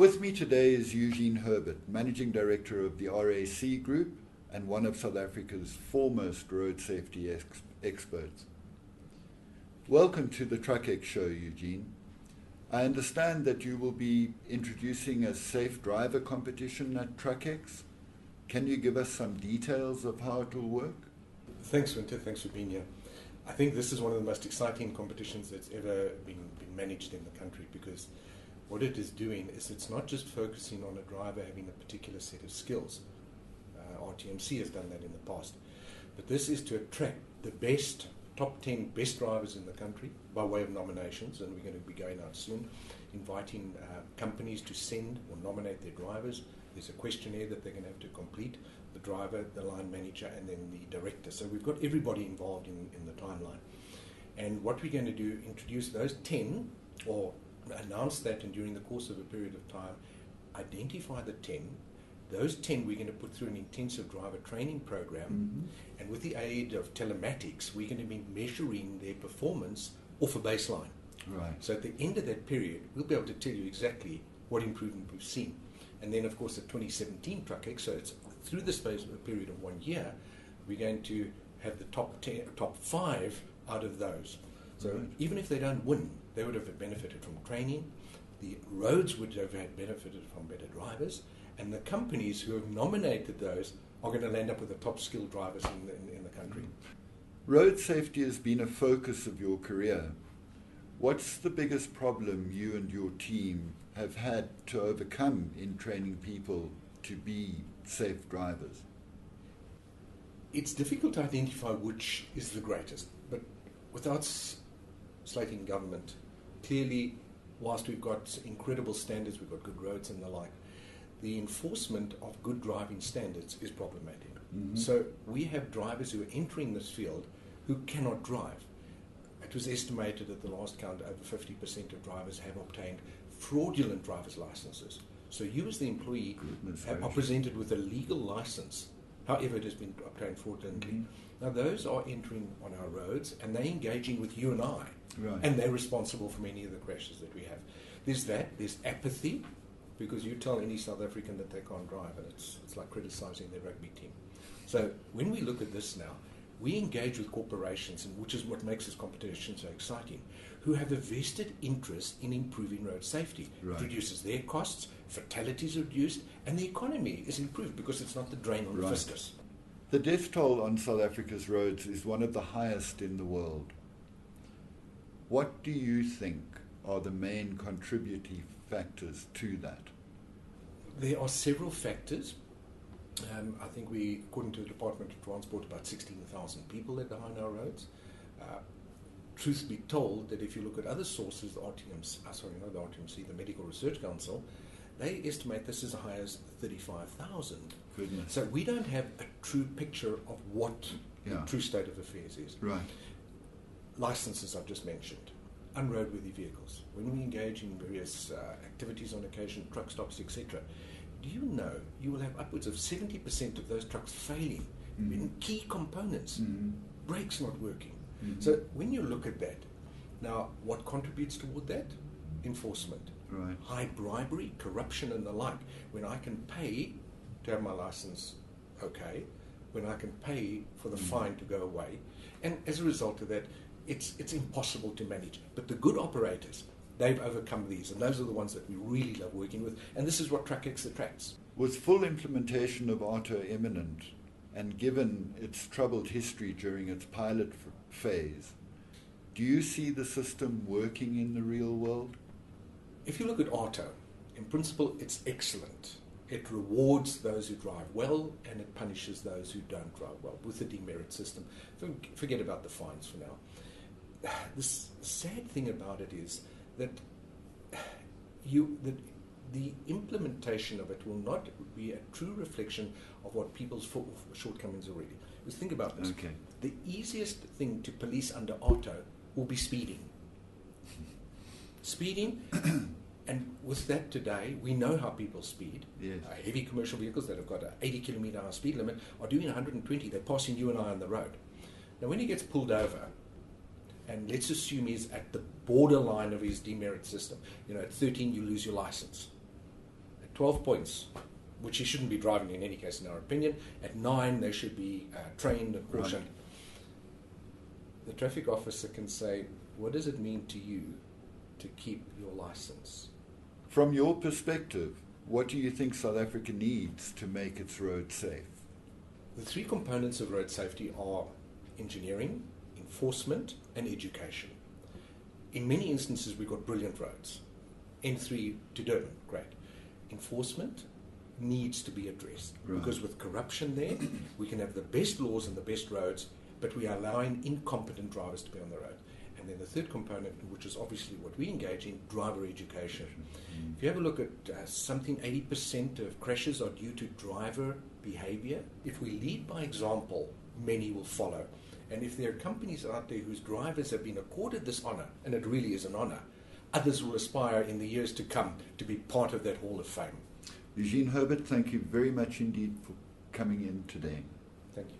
With me today is Eugene Herbert, Managing Director of the RAC Group and one of South Africa's foremost road safety experts. Welcome to the TruckX show, Eugene. I understand that you will be introducing a safe driver competition at TruckX. Can you give us some details of how it will work? Thanks, Winter. Thanks for being here. I think this is one of the most exciting competitions that's ever been managed in the country, because what it is doing is it's not just focusing on a driver having a particular set of skills. RTMC has done that in the past. But this is to attract the best, top 10 best drivers in the country by way of nominations, and we're going to be going out soon, inviting companies to send or nominate their drivers. There's a questionnaire that they're going to have to complete, the driver, the line manager, and then the director. So we've got everybody involved in the timeline. And what we're going to do, introduce those 10, or announce that, and during the course of a period of time, identify the 10. Those 10 we're going to put through an intensive driver training program, and with the aid of telematics, we're going to be measuring their performance off a baseline. Right. So at the end of that period, we'll be able to tell you exactly what improvement we've seen. And then, of course, the 2017 TruckX, so it's through the space of a period of 1 year, we're going to have the top 5 out of those. So even if they don't win, they would have benefited from training, the roads would have benefited from better drivers, and the companies who have nominated those are going to land up with the top skilled drivers in the country. Road safety has been a focus of your career. What's the biggest problem you and your team have had to overcome in training people to be safe drivers? It's difficult to identify which is the greatest, but without slating government, clearly, whilst we've got incredible standards, we've got good roads and the like, the enforcement of good driving standards is problematic. So we have drivers who are entering this field who cannot drive. It was estimated at the last count over 50% of drivers have obtained fraudulent driver's licenses. So you as the employee are presented with a legal license, however it has been obtained fraudulently. Now those are entering on our roads and they're engaging with you and I, and they're responsible for many of the crashes that we have. There's that, there's apathy, because you tell any South African that they can't drive, and it's like criticizing their rugby team. So when we look at this now, we engage with corporations, and which is what makes this competition so exciting, who have a vested interest in improving road safety. It reduces their costs, fatalities are reduced, and the economy is improved because it's not the drain on the fiscus. The death toll on South Africa's roads is one of the highest in the world. What do you think are the main contributing factors to that? There are several factors. I think we, according to the Department of Transport, about 16,000 people that die on our roads. Truth be told, that if you look at other sources, the RTMC, the Medical Research Council, they estimate this as high as 35,000. Goodness. So we don't have a true picture of what the true state of affairs is. Licenses I've just mentioned, unroadworthy vehicles. When we engage in various activities on occasion, truck stops, etc., do you know you will have upwards of 70% of those trucks failing in key components, brakes not working. So when you look at that, now what contributes toward that? Enforcement. High bribery, corruption and the like. When I can pay to have my license when I can pay for the fine to go away, and as a result of that, it's impossible to manage. But the good operators, they've overcome these, and those are the ones that we really love working with, and this is what TruckX attracts. With full implementation of auto imminent, and given its troubled history during its pilot phase, do you see the system working in the real world? If you look at auto, in principle, it's excellent. It rewards those who drive well, and it punishes those who don't drive well with the demerit system. Forget about the fines for now. The sad thing about it is that the implementation of it will not be a true reflection of what people's shortcomings are already. Because think about this. The easiest thing to police under auto will be speeding. And with that today, we know how people speed. Heavy commercial vehicles that have got an 80 km/h speed limit are doing 120. They're passing you and I on the road. Now when he gets pulled over, and let's assume he's at the borderline of his demerit system. You know, at 13 you lose your license. 12 points, which he shouldn't be driving in any case, in our opinion. At 9, they should be trained and cautioned. Right. The traffic officer can say, what does it mean to you to keep your license? From your perspective, what do you think South Africa needs to make its roads safe? The 3 components of road safety are engineering, enforcement, and education. In many instances, we've got brilliant roads. N3 to Durban, great. Enforcement needs to be addressed. Right. Because with corruption there, we can have the best laws and the best roads, but we are allowing incompetent drivers to be on the road. And then the third component, which is obviously what we engage in, driver education. Mm-hmm. If you have a look at something, 80% of crashes are due to driver behavior. If we lead by example, many will follow. And if there are companies out there whose drivers have been accorded this honor, and it really is an honor, others will aspire in the years to come to be part of that Hall of Fame. Eugene Herbert, thank you very much indeed for coming in today. Thank you.